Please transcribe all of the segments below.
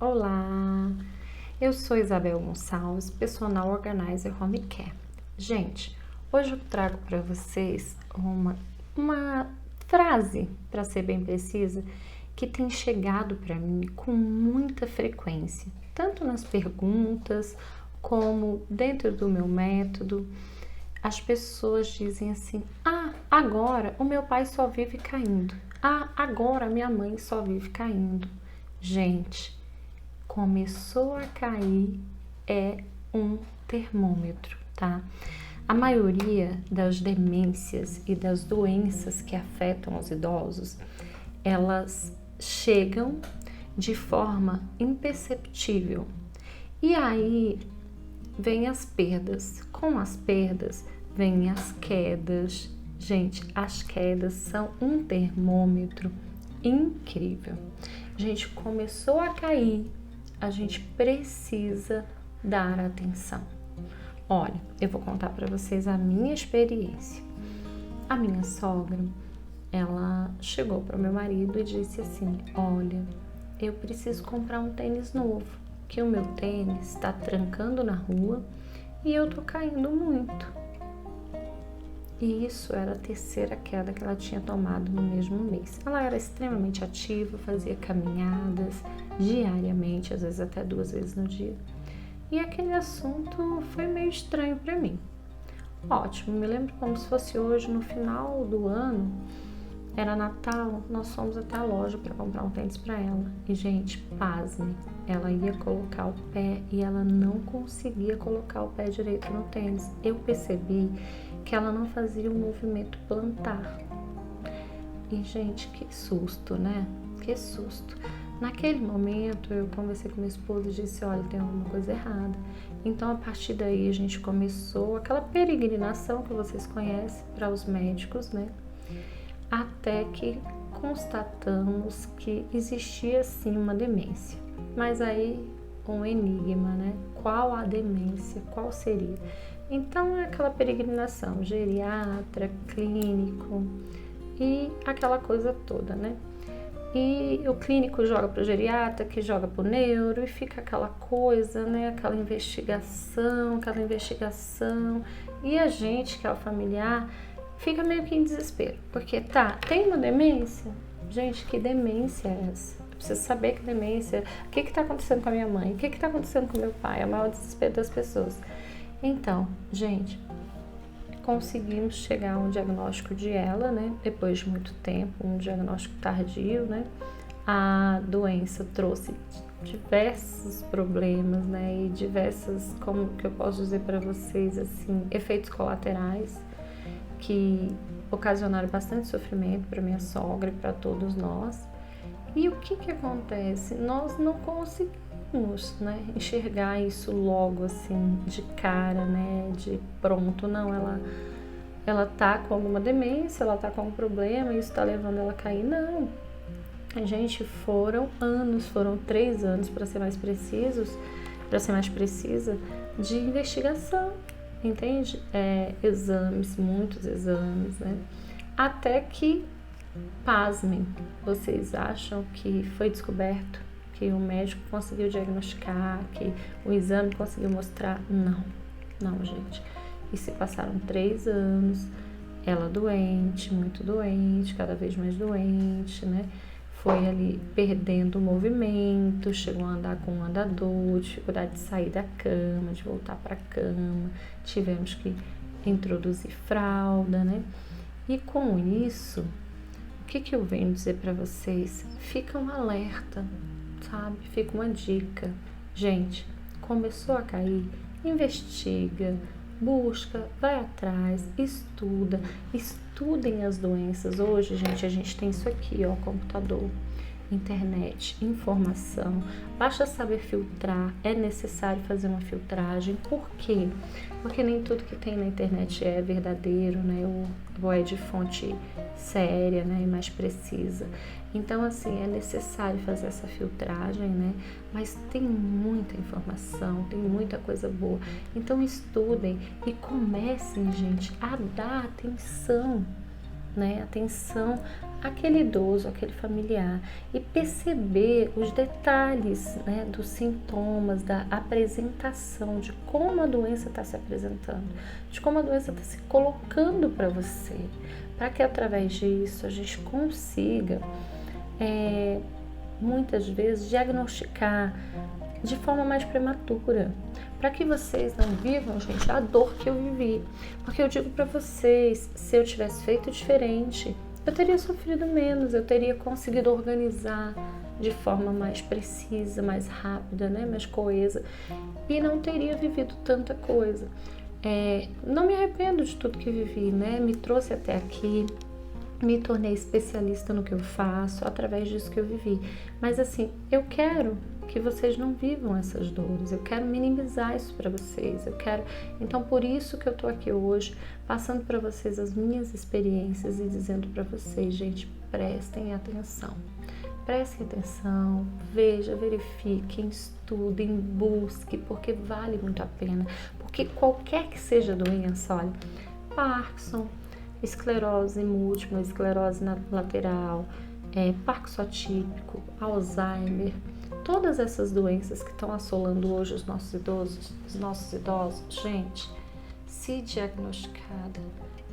Olá, eu sou Isabel Gonçalves, Personal Organizer Home Care. Gente, hoje eu trago para vocês uma frase, para ser bem precisa, que tem chegado para mim com muita frequência, tanto nas perguntas como dentro do meu método. As pessoas dizem assim: agora o meu pai só vive caindo. Agora minha mãe só vive caindo. Gente, começou a cair é um termômetro, tá? A maioria das demências e das doenças que afetam os idosos, elas chegam de forma imperceptível. E aí vem as perdas. Com as perdas vêm as quedas. Gente, as quedas são um termômetro incrível. A gente começou a cair, a gente precisa dar atenção. Olha, eu vou contar para vocês a minha experiência. A minha sogra, ela chegou para o meu marido e disse assim: olha, eu preciso comprar um tênis novo, que o meu tênis está trancando na rua e eu tô caindo muito. E isso era a terceira queda que ela tinha tomado no mesmo mês. Ela era extremamente ativa, fazia caminhadas diariamente, às vezes até 2 vezes no dia. E aquele assunto foi meio estranho para mim. Ótimo, me lembro como se fosse hoje, no final do ano, era Natal, nós fomos até a loja para comprar um tênis para ela. E, gente, pasme, ela ia colocar o pé e ela não conseguia colocar o pé direito no tênis. Eu percebi que ela não fazia o movimento plantar. E, gente, que susto, né? Que susto. Naquele momento, eu conversei com minha esposa e disse: olha, tem alguma coisa errada. Então, a partir daí, a gente começou aquela peregrinação que vocês conhecem para os médicos, né? Até que constatamos que existia sim uma demência. Mas aí, um enigma, né? Qual a demência? Qual seria? Então, é aquela peregrinação, geriatra, clínico e aquela coisa toda, né? E o clínico joga para o geriatra, que joga para o neuro, e fica aquela coisa, né? Aquela investigação. E a gente, que é o familiar, fica meio que em desespero. Porque tem uma demência? Gente, que demência é essa? Eu preciso saber que demência. O que está acontecendo com a minha mãe? O que está acontecendo com meu pai? É o maior desespero das pessoas. Então, gente, conseguimos chegar a um diagnóstico de ela, né? Depois de muito tempo, um diagnóstico tardio, né? A doença trouxe diversos problemas, né? E diversas, como que eu posso dizer para vocês, assim, efeitos colaterais que ocasionaram bastante sofrimento para minha sogra e para todos nós. E o que acontece? Nós não conseguimos, né, enxergar isso logo assim de cara, né, de pronto. Não, ela tá com alguma demência, ela tá com algum problema, isso tá levando ela a cair. Não, gente, foram 3 anos para ser mais precisos, para ser mais precisa, de investigação, entende? Exames, muitos exames, né? Até que, pasmem, vocês acham que foi descoberto, que o médico conseguiu diagnosticar, que o exame conseguiu mostrar? Não, gente. E se passaram 3 anos, ela doente, muito doente, cada vez mais doente, né? Foi ali perdendo o movimento, chegou a andar com um andador, dificuldade de sair da cama, de voltar para a cama, tivemos que introduzir fralda, né? E com isso, o que eu venho dizer para vocês? Fica um alerta, sabe? Fica uma dica. Gente, começou a cair, investiga, busca, vai atrás, estudem as doenças. Hoje, gente, a gente tem isso aqui, ó, computador, internet, informação. Basta saber filtrar, é necessário fazer uma filtragem. Por quê? Porque nem tudo que tem na internet é verdadeiro, né? Ou é de fonte séria, né? E mais precisa. Então, assim, é necessário fazer essa filtragem, né? Mas tem muita informação, tem muita coisa boa. Então, estudem e comecem, gente, a dar atenção né, atenção àquele idoso, àquele familiar e perceber os detalhes, né, dos sintomas, da apresentação, de como a doença está se apresentando, de como a doença está se colocando para você, para que através disso a gente consiga muitas vezes diagnosticar de forma mais prematura, para que vocês não vivam, gente, a dor que eu vivi. Porque eu digo para vocês, se eu tivesse feito diferente, eu teria sofrido menos, eu teria conseguido organizar de forma mais precisa, mais rápida, né, mais coesa, e não teria vivido tanta coisa. Não me arrependo de tudo que vivi, né, me trouxe até aqui, me tornei especialista no que eu faço, através disso que eu vivi. Mas assim, eu quero que vocês não vivam essas dores, eu quero minimizar isso para vocês, então por isso que eu tô aqui hoje, passando para vocês as minhas experiências e dizendo para vocês, gente, prestem atenção, veja, verifiquem, estudem, busquem, porque vale muito a pena, porque qualquer que seja a doença, olha, Parkinson, esclerose múltipla, esclerose lateral, Parkinson atípico, Alzheimer, todas essas doenças que estão assolando hoje os nossos idosos, gente, se diagnosticada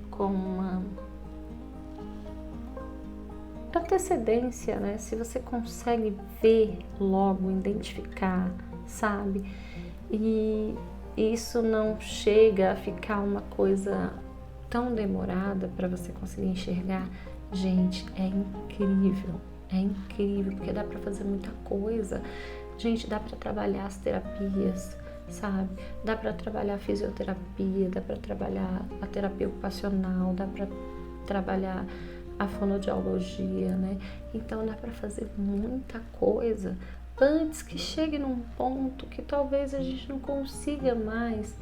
com uma antecedência, né? Se você consegue ver logo, identificar, sabe? E isso não chega a ficar uma coisa tão demorada para você conseguir enxergar, gente, é incrível, porque dá para fazer muita coisa. Gente, dá para trabalhar as terapias, sabe? Dá para trabalhar a fisioterapia, dá para trabalhar a terapia ocupacional, dá para trabalhar a fonoaudiologia, né? Então dá para fazer muita coisa antes que chegue num ponto que talvez a gente não consiga mais,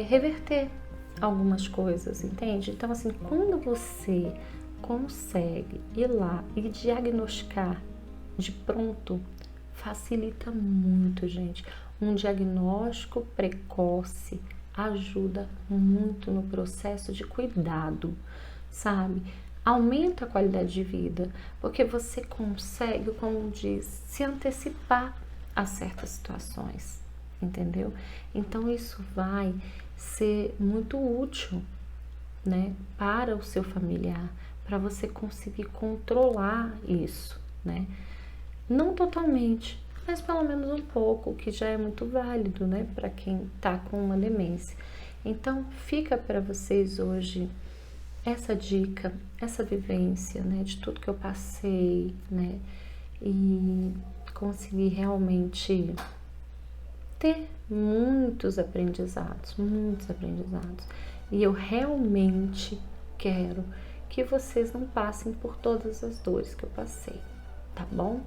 reverter algumas coisas, entende? Então assim, quando você consegue ir lá e diagnosticar de pronto, facilita muito, gente. Um diagnóstico precoce ajuda muito no processo de cuidado, sabe? Aumenta a qualidade de vida, porque você consegue, como diz, se antecipar a certas situações, entendeu? Então isso vai ser muito útil, né, para o seu familiar, para você conseguir controlar isso, né? Não totalmente, mas pelo menos um pouco, que já é muito válido, né, para quem tá com uma demência. Então fica para vocês hoje essa dica, essa vivência, né, de tudo que eu passei, né, e consegui realmente ter muitos aprendizados, e eu realmente quero que vocês não passem por todas as dores que eu passei, tá bom?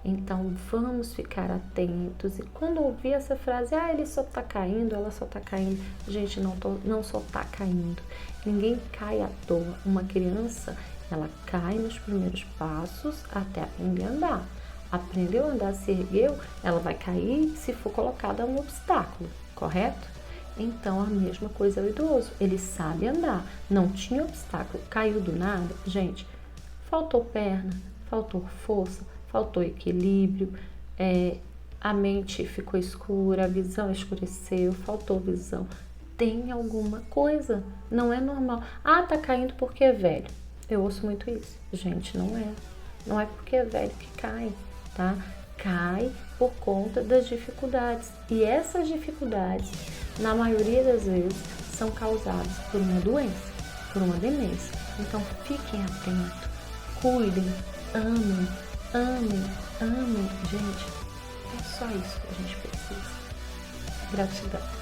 Então vamos ficar atentos, e quando ouvir essa frase, ele só tá caindo, ela só tá caindo, gente, não só tá caindo, ninguém cai à toa. Uma criança, ela cai nos primeiros passos até aprender a andar. Aprendeu a andar, se ergueu, ela vai cair se for colocada um obstáculo, correto? Então a mesma coisa é o idoso, ele sabe andar, não tinha obstáculo, caiu do nada, gente, faltou perna, faltou força, faltou equilíbrio, a mente ficou escura, a visão escureceu, faltou visão, tem alguma coisa, não é normal. Tá caindo porque é velho. Eu ouço muito isso. Gente, não é porque é velho que cai, tá? Cai por conta das dificuldades, e essas dificuldades, na maioria das vezes, são causadas por uma doença, por uma demência. Então fiquem atentos, cuidem, amem, gente, é só isso que a gente precisa. Gratidão.